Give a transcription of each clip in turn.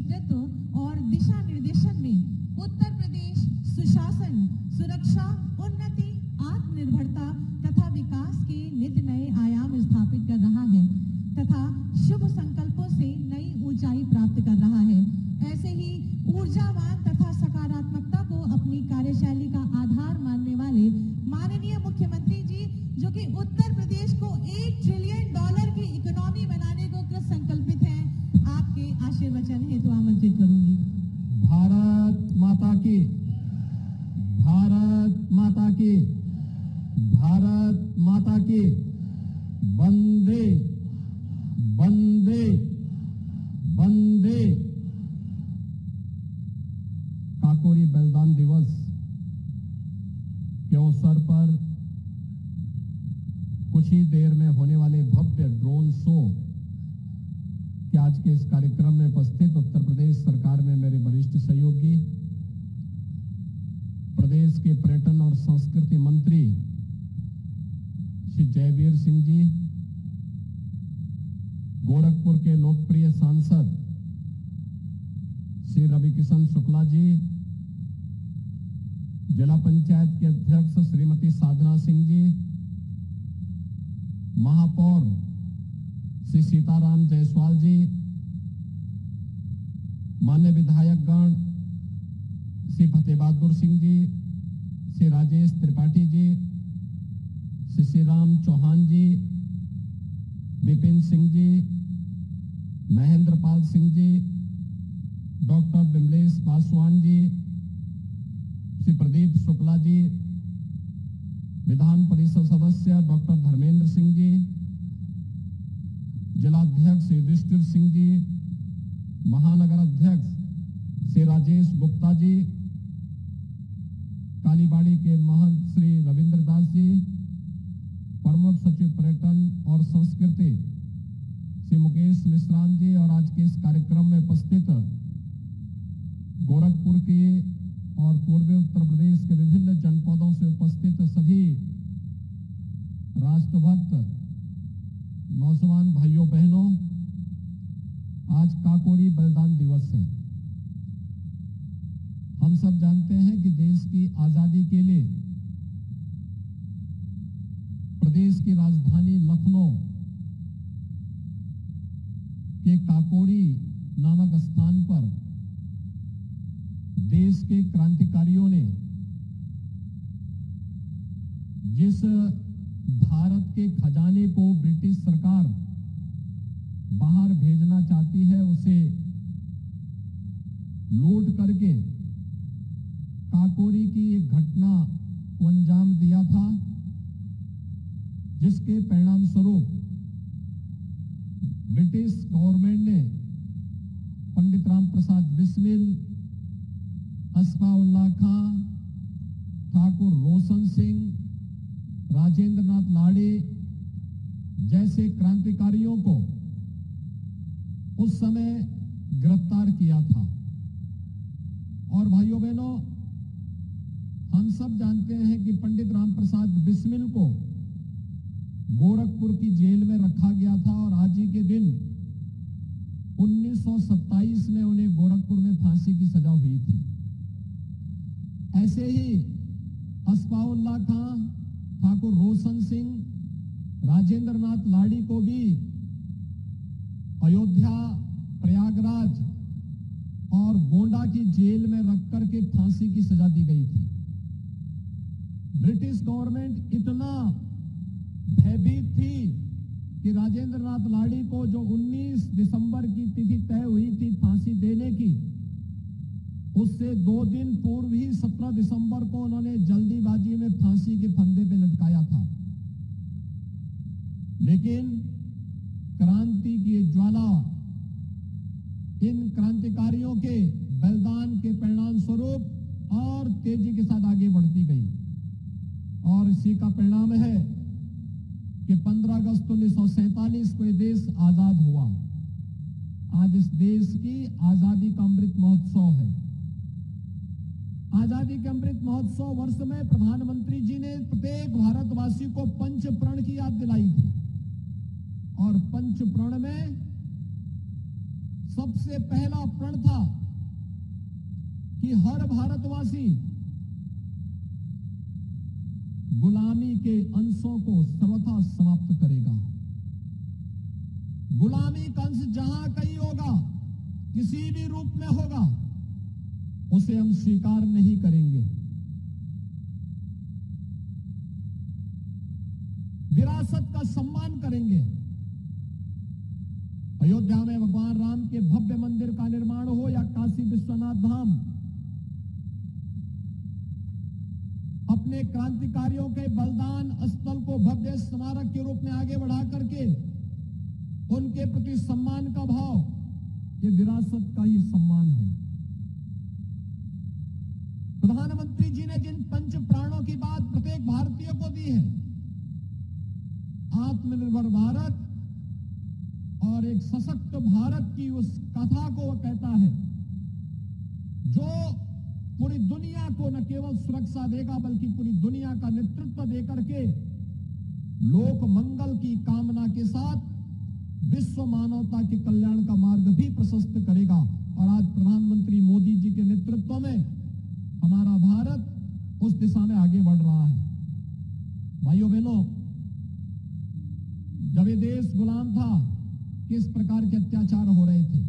नेतृत्व और दिशा निर्देशन में उत्तर प्रदेश सुशासन, सुरक्षा, उन्नति, आत्मनिर्भरता तथा विकास के नित नए आयाम स्थापित कर रहा है तथा शुभ संकल्पों से नई ऊंचाई प्राप्त कर रहा है। ऐसे ही ऊर्जावान तथा सकारात्मकता को अपनी कार्यशैली का आधार मानने वाले माननीय मुख्यमंत्री जी, जो कि उत्तर प्रदेश को $1 ट्रिलियन की इकोनॉमी बनाने को कृत संकल्पित हैं, आपके आशीर्वचन हेतु आमंत्रित करूंगी। भारत माता की, भारत माता की, भारत माता की। वंदे वंदे वंदे। काकोरी बलिदान दिवस के अवसर पर कुछ ही देर में होने वाले भव्य ड्रोन शो के आज के इस कार्यक्रम में उपस्थित उत्तर प्रदेश सरकार में मेरे वरिष्ठ सहयोगी, प्रदेश के पर्यटन और संस्कृति मंत्री श्री जयवीर सिंह जी, गोरखपुर के लोकप्रिय सांसद श्री रविकिशन शुक्ला जी, जिला पंचायत के अध्यक्ष श्रीमती साधना सिंह जी, महापौर श्री सीताराम जायसवाल जी, मान्य विधायकगण श्री फतेह बहादुर सिंह जी, श्री राजेश त्रिपाठी जी, श्री श्रीराम चौहान जी, विपिन सिंह जी, महेंद्र पाल सिंह जी, डॉक्टर विमलेश पासवान जी, श्री प्रदीप शुक्ला जी, विधान परिषद सदस्य डॉक्टर धर्मेंद्र सिंह जी, जिलाध्यक्ष युधिष्ठिर सिंह जी, महानगर अध्यक्ष श्री राजेश गुप्ता जी, कालीबाड़ी के महंत श्री रविंद्र दास जी, प्रमुख सचिव पर्यटन और संस्कृति श्री मुकेश मिश्राम जी और आज के इस कार्यक्रम में उपस्थित गोरखपुर के और पूर्वी उत्तर प्रदेश के विभिन्न जनपदों से उपस्थित सभी राष्ट्रभक्त नौजवान भाइयों बहनों, आज काकोरी बलिदान दिवस है। हम सब जानते हैं कि देश की आजादी के लिए प्रदेश की राजधानी लखनऊ के काकोरी नामक स्थान पर देश के क्रांतिकारियों ने जिस भारत के खजाने को ब्रिटिश सरकार बाहर भेजना चाहती है, उसे लूट करके काकोरी की एक घटना को अंजाम दिया था, जिसके परिणाम स्वरूप ब्रिटिश गवर्नमेंट ने पंडित राम प्रसाद बिस्मिल, अस्फाउल्लाह खां, ठाकुर रोशन सिंह, राजेंद्र नाथ लाड़ी जैसे क्रांतिकारियों को उस समय गिरफ्तार किया था। और भाइयों बहनों, हम सब जानते हैं कि पंडित राम प्रसाद बिस्मिल को गोरखपुर की जेल में रखा गया था और आज ही के दिन 1927 में उन्हें गोरखपुर में फांसी की सजा हुई थी। ऐसे ही अस्फाउल्लाह खां, ठाकुर रोशन सिंह, राजेंद्र नाथ लाड़ी को भी अयोध्या, प्रयागराज और गोंडा की जेल में रख करके फांसी की सजा दी गई थी। ब्रिटिश गवर्नमेंट इतना भयभीत थी कि राजेंद्र नाथ लाड़ी को जो 19 दिसंबर की तिथि तय हुई थी फांसी देने की, उससे 2 दिन पूर्व ही 17 दिसंबर को उन्होंने जल्दीबाजी में फांसी के फंदे पे लटकाया था। लेकिन क्रांति की ज्वाला इन क्रांतिकारियों के बलिदान के परिणाम स्वरूप और तेजी के साथ आगे बढ़ती गई और इसी का परिणाम है कि 15 अगस्त 1947 को यह देश आजाद हुआ। आज इस देश की आजादी का अमृत महोत्सव है। आजादी के अमृत महोत्सव वर्ष में प्रधानमंत्री जी ने प्रत्येक भारतवासी को पंच प्रण की याद दिलाई थी और पंच प्रण में सबसे पहला प्रण था कि हर भारतवासी गुलामी के अंशों को सर्वथा समाप्त करेगा। गुलामी का अंश जहां कहीं होगा, किसी भी रूप में होगा, उसे हम स्वीकार नहीं करेंगे। विरासत का सम्मान करेंगे। अयोध्या में भगवान राम के भव्य मंदिर का निर्माण हो या काशी विश्वनाथ धाम, अपने क्रांतिकारियों के बलिदान स्थल को भव्य स्मारक के रूप में आगे बढ़ा करके उनके प्रति सम्मान का भाव, ये विरासत का ही सम्मान है। प्रधानमंत्री जी ने जिन पंच प्राणों की बात प्रत्येक भारतीय को दी है, आत्मनिर्भर भारत और एक सशक्त भारत की उस कथा को वह कहता है, जो पूरी दुनिया को न केवल सुरक्षा देगा बल्कि पूरी दुनिया का नेतृत्व देकर के लोक मंगल की कामना के साथ विश्व मानवता के कल्याण का मार्ग भी प्रशस्त करेगा। और आज प्रधानमंत्री मोदी जी के नेतृत्व में हमारा भारत उस दिशा में आगे बढ़ रहा है। भाइयों बहनों, जब ये देश गुलाम था, किस प्रकार के अत्याचार हो रहे थे।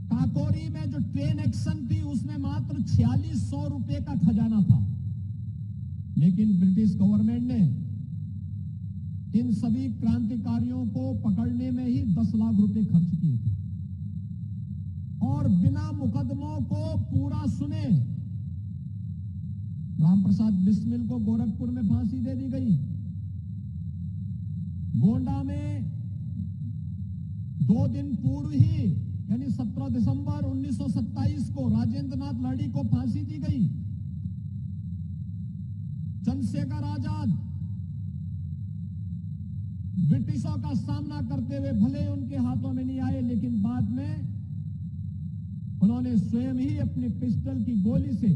काकोरी में जो ट्रेन एक्शन थी, उसमें मात्र 4600 रुपए का खजाना था, लेकिन ब्रिटिश गवर्नमेंट ने इन सभी क्रांतिकारियों को पकड़ने में ही 10 लाख रुपए खर्च किए थे और बिना मुकदमों को पूरा सुने रामप्रसाद बिस्मिल को गोरखपुर में फांसी दे दी गई। गोंडा में 2 दिन पूर्व ही यानी 17 दिसंबर 1927 को राजेंद्र नाथ लाड़ी को फांसी दी गई। चंद्रशेखर आजाद ब्रिटिशों का सामना करते हुए भले उनके हाथों में नहीं आए, लेकिन बाद में उन्होंने स्वयं ही अपने पिस्टल की गोली से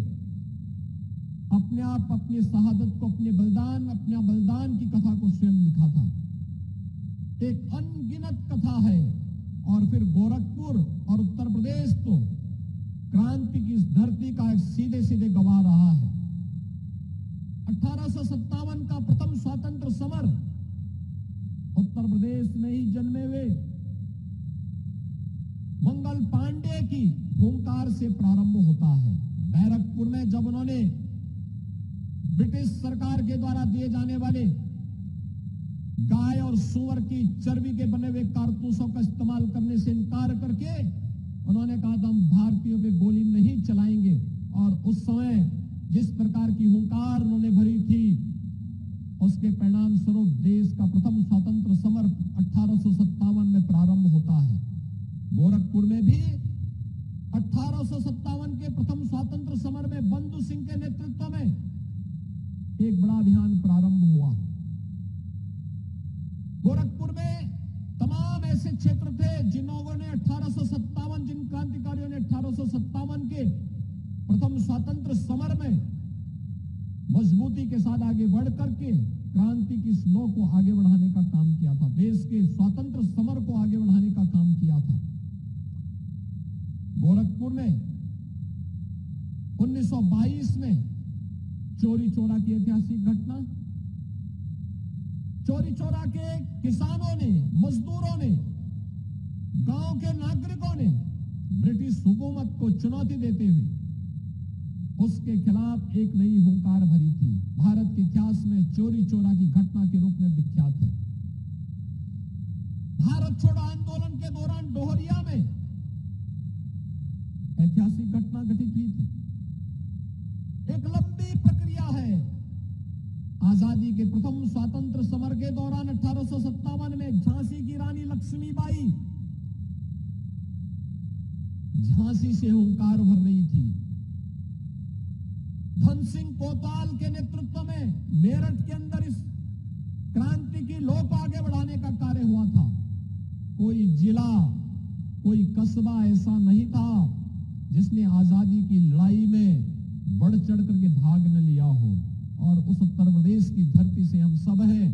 अपने आप अपनी शहादत को, अपने बलिदान की कथा को स्वयं लिखा था। एक अनगिनत कथा है। और फिर गोरखपुर और उत्तर प्रदेश तो क्रांति की इस धरती का एक सीधे सीधे गवाह रहा है। 1857 का प्रथम स्वतंत्र समर उत्तर प्रदेश में ही जन्मे हुए मंगल पांडे की हुंकार से प्रारंभ होता है। बैरकपुर में जब उन्होंने ब्रिटिश सरकार के द्वारा दिए जाने वाले गाय और सूअर की चर्बी के बने हुए कारतूसों का इस्तेमाल करने से इनकार करके उन्होंने कहा था, हम भारतीयों पे गोली नहीं चलाएंगे। और उस समय जिस प्रकार की हुंकार उन्होंने भरी थी, उसके परिणाम स्वरूप देश का प्रथम स्वतंत्र समर 1857 में प्रारंभ होता है। गोरखपुर में भी 1857 के प्रथम स्वतंत्र समर में बंधु सिंह के नेतृत्व में एक बड़ा अभियान प्रारंभ हुआ। गोरखपुर में तमाम ऐसे क्षेत्र थे जिन क्रांतिकारियों ने 1857 के प्रथम स्वतंत्र समर में मजबूती के साथ आगे बढ़ करके क्रांति की इस लौ को आगे बढ़ाने का काम किया था। देश के स्वतंत्र समर को आगे बढ़ाने का काम किया था। गोरखपुर में 1922 में चोरी चोरा की ऐतिहासिक घटना, चोरी चोरा के किसानों ने, मजदूरों ने, गांव के नागरिकों ने ब्रिटिश हुकूमत को चुनौती देते हुए उसके खिलाफ एक नई हुंकार भरी थी। भारत के इतिहास में चोरी चोरा की घटना के रूप में विख्यात है। भारत छोड़ो आंदोलन के दौरान डोहरिया में ऐतिहासिक घटना घटित हुई थी। एक लंबी प्रक्रिया है। आजादी के प्रथम स्वतंत्र समर के दौरान 1857 में झांसी की रानी लक्ष्मीबाई झांसी से हुंकार भर रही थी। धन सिंह कोतवाल के नेतृत्व में मेरठ के अंदर इस क्रांति की लौ को आगे बढ़ाने का कार्य हुआ था। कोई जिला, कोई कस्बा ऐसा नहीं था जिसने आजादी की लड़ाई में बढ़ चढ़ करके भाग न लिया हो। और उस उत्तर प्रदेश की धरती से हम सब हैं।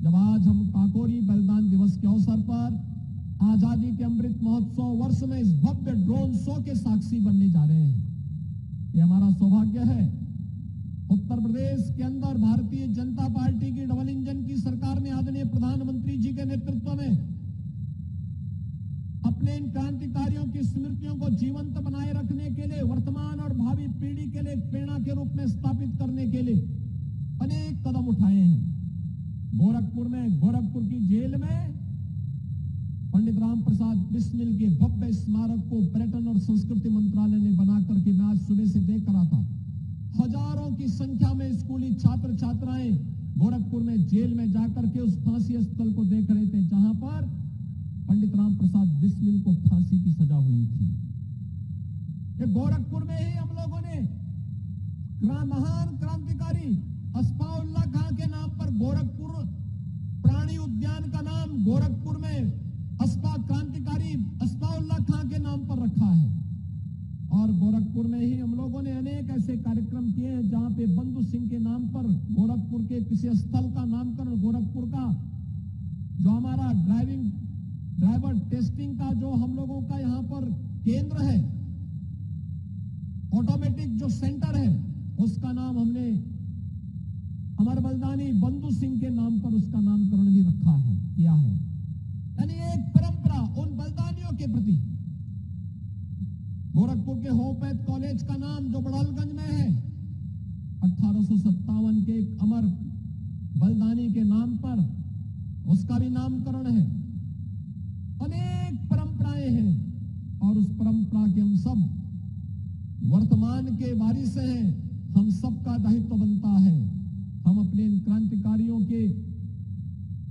जब आज हम काकोरी बलिदान दिवस के अवसर पर आजादी के अमृत महोत्सव वर्ष में इस भव्य ड्रोन शो के साक्षी बनने जा रहे हैं। ये हमारा सौभाग्य है। उत्तर प्रदेश के अंदर भारतीय जनता पार्टी की डबल इंजन की सरकार ने आदरणीय प्रधानमंत्री जी के नेतृत्व में अपने इन क्रांतिकारियों की स्मृतियों को जीवंत बनाए रखने के लिए, वर्तमान और भावी पीढ़ी के लिए प्रेरणा के रूप में स्थापित करने के लिए अनेक कदम उठाए हैं। गोरखपुर की जेल में पंडित राम प्रसाद बिस्मिल के भव्य स्मारक को पर्यटन और संस्कृति मंत्रालय ने बनाकर के मैं आज सुबह से देख रहा था। हजारों की संख्या में स्कूली छात्र छात्राएं गोरखपुर में जेल में जाकर के उस फांसी स्थल को देख रहे थे जहां पर पंडित राम प्रसाद बिस्मिल को फांसी की सजा हुई थी। ये गोरखपुर में ही हम लोगों ने महान क्रांतिकारी अस्फाउल्लाह खां के नाम पर गोरखपुर प्राणी उद्यान का नाम गोरखपुर में क्रांतिकारी अस्फाउल्लाह खां के नाम पर रखा है। और गोरखपुर में ही हम लोगों ने अनेक ऐसे कार्यक्रम किए हैं जहां पे बंधु सिंह के नाम पर गोरखपुर के किसी स्थल का नामकरण, गोरखपुर का जो हमारा ड्राइवर टेस्टिंग का जो हम लोगों का यहाँ पर केंद्र है, ऑटोमेटिक जो सेंटर है, उसका नाम हमने अमर बलिदानी बंधु सिंह के नाम पर उसका नामकरण भी किया है। यानी एक परंपरा उन बलिदानियों के प्रति। गोरखपुर के होपैथ कॉलेज का नाम जो बड़ौलगंज में है, 1857 के एक अमर बलिदानी के नाम पर उसका भी नामकरण है। अनेक परंपराएं हैं और उस परंपरा के हम सब वर्तमान के वारिस हैं। हम सबका दायित्व बनता है हम अपने इन क्रांतिकारियों के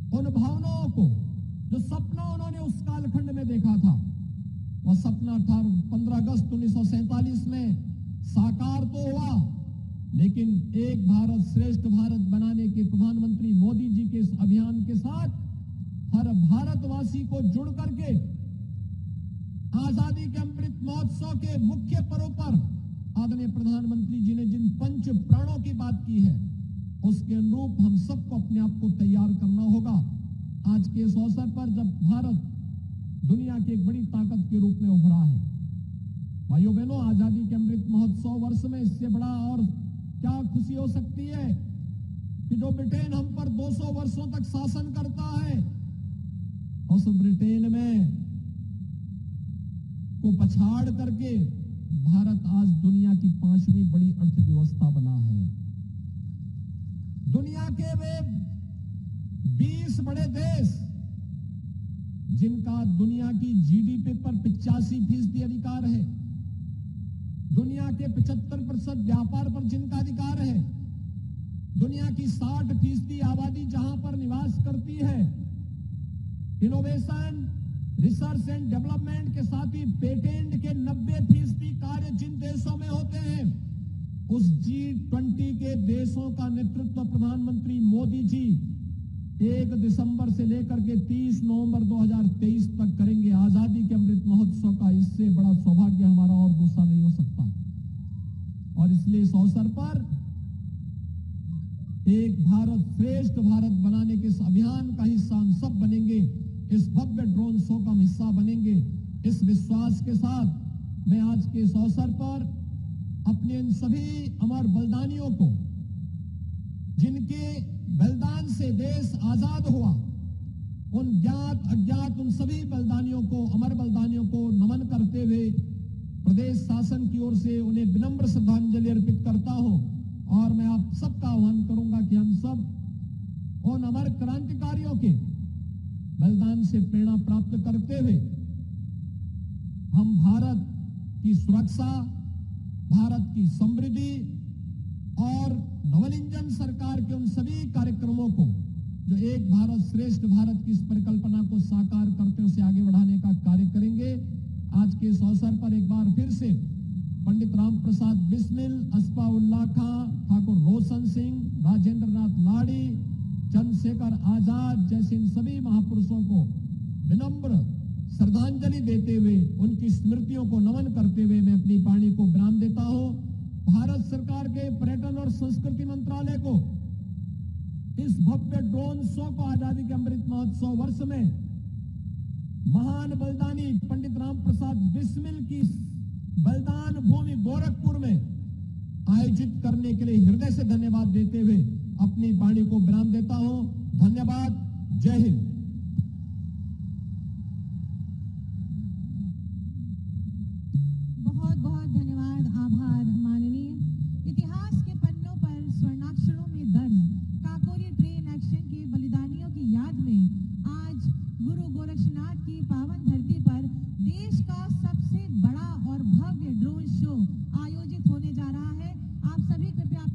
उन भावनाओं को, जो सपना उन्होंने उस कालखंड में देखा था, वह सपना 15 अगस्त 1947 में साकार तो हुआ, लेकिन एक भारत श्रेष्ठ भारत बनाने के प्रधानमंत्री मोदी जी के इस अभियान के साथ हर भारतवासी को जुड़ करके आजादी के अमृत महोत्सव के मुख्य पर्व पर आदरणीय प्रधानमंत्री जी ने जिन पंच प्राणों की बात की है, उसके अनुरूप हम सबको अपने आप को तैयार करना होगा। आज के इस अवसर पर जब भारत दुनिया की एक बड़ी ताकत के रूप में उभरा है, भाइयों बहनों, आजादी के अमृत महोत्सव वर्ष में इससे बड़ा और क्या खुशी हो सकती है कि जो ब्रिटेन हम पर 200 वर्षों तक शासन करता है, उस ब्रिटेन में को पछाड़ करके भारत आज दुनिया की 5वीं बड़ी अर्थव्यवस्था बना है। दुनिया के वे 20 बड़े देश जिनका दुनिया की जीडीपी पर 85% अधिकार है, दुनिया के 75% व्यापार पर जिनका अधिकार है, दुनिया की 60% आबादी जहां पर निवास करती है, इनोवेशन, रिसर्च एंड डेवलपमेंट के साथ ही पेटेंट के 90% कार्य जिन देशों में होते हैं, उस G20 के देशों का नेतृत्व प्रधानमंत्री मोदी जी 1 दिसंबर से लेकर के 30 नवंबर 2023 तक करेंगे। आजादी के अमृत महोत्सव का इससे बड़ा सौभाग्य हमारा और दूसरा नहीं हो सकता। और इसलिए इस अवसर पर एक भारत श्रेष्ठ भारत बनाने के इस अभियान का हिस्सा हम सब बनेंगे, इस भव्य ड्रोन शो का हिस्सा बनेंगे। इस विश्वास के साथ मैं आज के इस अवसर पर अपने इन सभी अमर बलिदानियों को, जिनके बलिदान से देश आजाद हुआ, उन ज्ञात अज्ञात उन सभी बलिदानियों को, अमर बलिदानियों को नमन करते हुए प्रदेश शासन की ओर से उन्हें विनम्र श्रद्धांजलि अर्पित करता हूं। और मैं आप सबका आह्वान करूंगा कि हम सब उन अमर क्रांतिकारियों के बलिदान से प्रेरणा प्राप्त करते हुए हम भारत की सुरक्षा, भारत की समृद्धि और डबल इंजन सरकार के उन सभी कार्यक्रमों को, जो एक भारत श्रेष्ठ भारत की इस परिकल्पना को साकार करते उसे आगे बढ़ाने का कार्य करेंगे। आज के इस अवसर पर एक बार फिर से पंडित राम प्रसाद बिस्मिल, अस्फाउल्लाह खां, ठाकुर रोशन सिंह, राजेंद्र नाथ लाड़ी, चंद्रशेखर आजाद जैसे इन सभी महापुरुषों को विनम्र श्रद्धांजलि देते हुए, उनकी स्मृतियों को नमन करते हुए मैं अपनी वाणी को विराम देता हूं। भारत सरकार के पर्यटन और संस्कृति मंत्रालय को इस भव्य ड्रोन शो को आजादी के अमृत महोत्सव वर्ष में महान बलिदानी पंडित राम प्रसाद बिस्मिल की बलिदान भूमि गोरखपुर में आयोजित करने के लिए हृदय से धन्यवाद देते हुए अपनी वाणी को विराम देता हूं। धन्यवाद। जय हिंद। बहुत बहुत धन्यवाद, आभार माननीय। इतिहास के पन्नों पर स्वर्णाक्षरों में दर्ज काकोरी ट्रेन एक्शन के बलिदानियों की याद में आज गुरु गोरक्षनाथ की पावन धरती पर देश का सबसे बड़ा और भव्य ड्रोन शो आयोजित होने जा रहा है। आप सभी कृपया